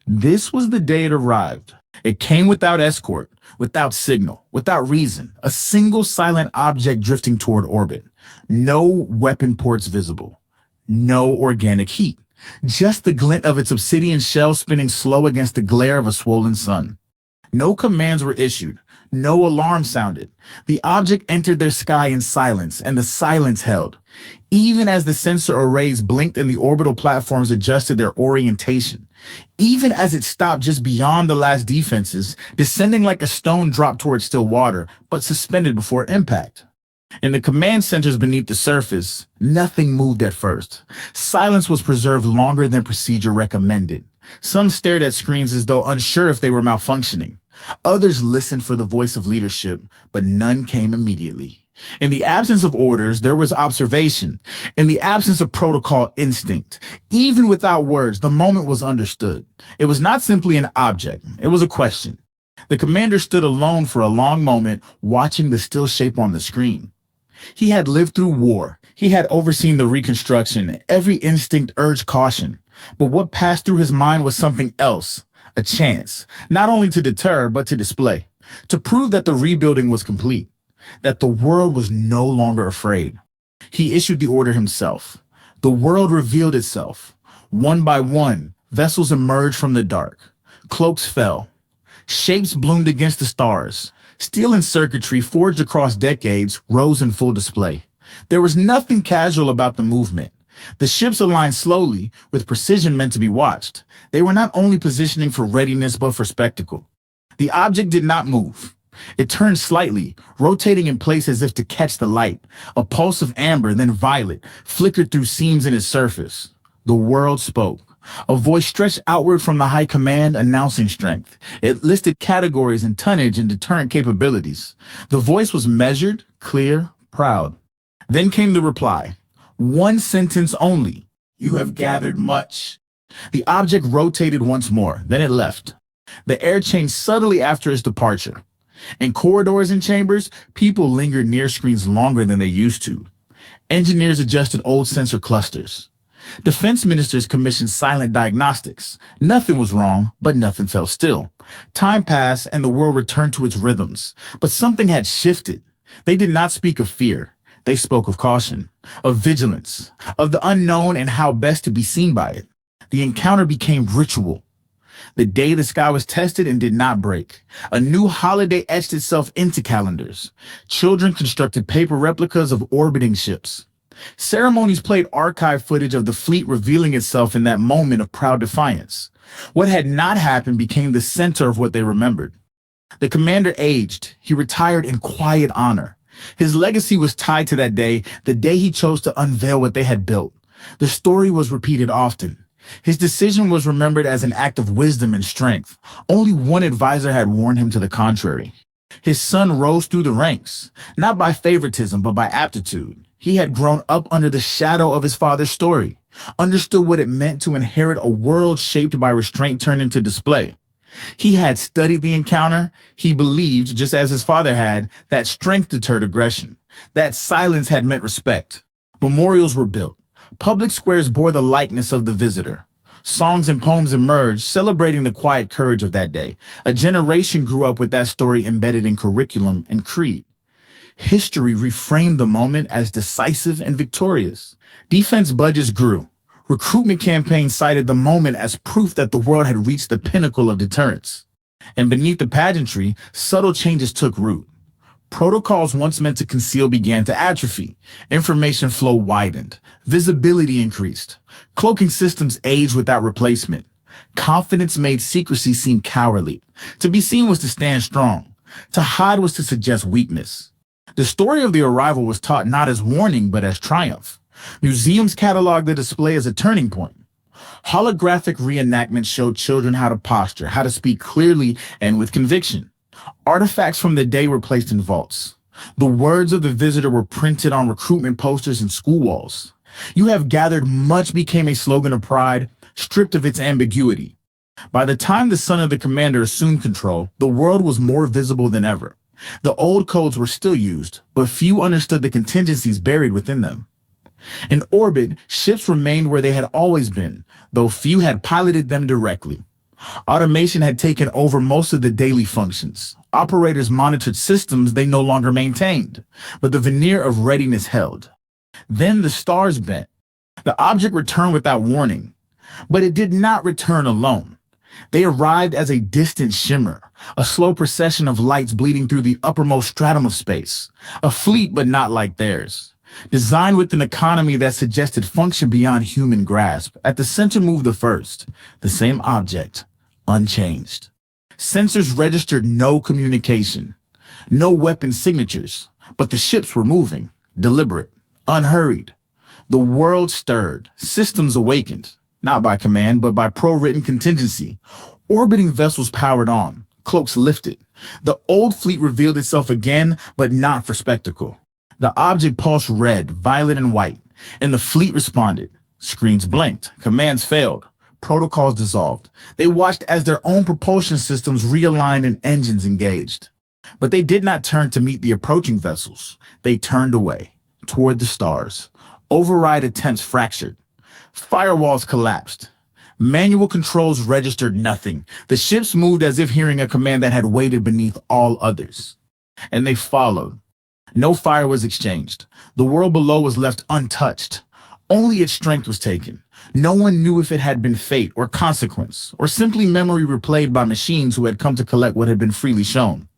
This was the day it arrived. It came without escort, without signal, without reason. A single silent object drifting toward orbit. No weapon ports visible. No organic heat. Just the glint of its obsidian shell spinning slow against the glare of a swollen sun. No commands were issued. No alarm sounded. The object entered their sky in silence, and the silence held. Even as the sensor arrays blinked and the orbital platforms adjusted their orientation. Even as it stopped just beyond the last defenses, descending like a stone dropped towards still water, but suspended before impact. In the command centers beneath the surface, nothing moved at first. Silence was preserved longer than procedure recommended. Some stared at screens as though unsure if they were malfunctioning. Others listened for the voice of leadership, but none came immediately. In the absence of orders, there was observation. In the absence of protocol, instinct. Even without words, the moment was understood. It was not simply an object. It was a question. The commander stood alone for a long moment, watching the still shape on the screen. He had lived through war. He had overseen the reconstruction. Every instinct urged caution. But what passed through his mind was something else. A chance, not only to deter, but to display. To prove that the rebuilding was complete. That the world was no longer afraid. He issued the order himself. The world revealed itself. One by one, vessels emerged from the dark. Cloaks fell. Shapes bloomed against the stars. Steel and circuitry forged across decades rose in full display. There was nothing casual about the movement. The ships aligned slowly, with precision meant to be watched. They were not only positioning for readiness, but for spectacle. The object did not move. It turned slightly, rotating in place as if to catch the light. A pulse of amber, then violet, flickered through seams in its surface. The world spoke. A voice stretched outward from the high command, announcing strength. It listed categories in tonnage and deterrent capabilities. The voice was measured, clear, proud. Then came the reply. One sentence only. You have gathered much. The object rotated once more, then it left. The air changed subtly after its departure. In corridors and chambers, people lingered near screens longer than they used to. Engineers adjusted old sensor clusters. Defense ministers commissioned silent diagnostics. Nothing was wrong, but nothing fell still. Time passed and the world returned to its rhythms. But something had shifted. They did not speak of fear. They spoke of caution, of vigilance, of the unknown and how best to be seen by it. The encounter became ritual. The day the sky was tested and did not break. A new holiday etched itself into calendars. Children constructed paper replicas of orbiting ships. Ceremonies played archive footage of the fleet revealing itself in that moment of proud defiance. What had not happened became the center of what they remembered. The commander aged. He retired in quiet honor. His legacy was tied to that day, the day he chose to unveil what they had built. The story was repeated often. His decision was remembered as an act of wisdom and strength. Only one advisor had warned him to the contrary. His son rose through the ranks, not by favoritism, but by aptitude. He had grown up under the shadow of his father's story, understood what it meant to inherit a world shaped by restraint turned into display. He had studied the encounter. He believed, just as his father had, that strength deterred aggression, that silence had meant respect. Memorials were built. Public squares bore the likeness of the visitor. Songs and poems emerged, celebrating the quiet courage of that day. A generation grew up with that story embedded in curriculum and creed. History reframed the moment as decisive and victorious. Defense budgets grew. Recruitment campaigns cited the moment as proof that the world had reached the pinnacle of deterrence. And beneath the pageantry, subtle changes took root. Protocols once meant to conceal began to atrophy. Information flow widened. Visibility increased. Cloaking systems aged without replacement. Confidence made secrecy seem cowardly. To be seen was to stand strong. To hide was to suggest weakness. The story of the arrival was taught not as warning, but as triumph. Museums cataloged the display as a turning point. Holographic reenactments showed children how to posture, how to speak clearly and with conviction. Artifacts from the day were placed in vaults. The words of the visitor were printed on recruitment posters and school walls. You have gathered much became a slogan of pride, stripped of its ambiguity. By the time the son of the commander assumed control, the world was more visible than ever. The old codes were still used, but few understood the contingencies buried within them. In orbit, ships remained where they had always been, though few had piloted them directly. Automation had taken over most of the daily functions. Operators monitored systems they no longer maintained, but the veneer of readiness held. Then the stars bent. The object returned without warning, but it did not return alone. They arrived as a distant shimmer, a slow procession of lights bleeding through the uppermost stratum of space, a fleet but not like theirs. Designed with an economy that suggested function beyond human grasp, at the center moved the first, the same object, unchanged. Sensors registered no communication, no weapon signatures, but the ships were moving, deliberate, unhurried. The world stirred, systems awakened, not by command, but by pro-written contingency. Orbiting vessels powered on, cloaks lifted. The old fleet revealed itself again, but not for spectacle. The object pulsed red, violet, and white, and the fleet responded. Screens blinked, commands failed, protocols dissolved. They watched as their own propulsion systems realigned and engines engaged. But they did not turn to meet the approaching vessels. They turned away, toward the stars. Override attempts fractured. Firewalls collapsed. Manual controls registered nothing. The ships moved as if hearing a command that had waited beneath all others. And they followed. No fire was exchanged. The world below was left untouched. Only its strength was taken. No one knew if it had been fate or consequence, or simply memory replayed by machines who had come to collect what had been freely shown.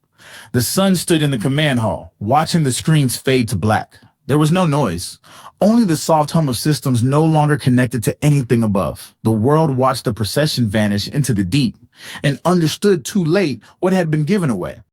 The sun stood in the command hall, watching the screens fade to black. There was no noise, only the soft hum of systems no longer connected to anything above. The world watched the procession vanish into the deep and understood too late what had been given away.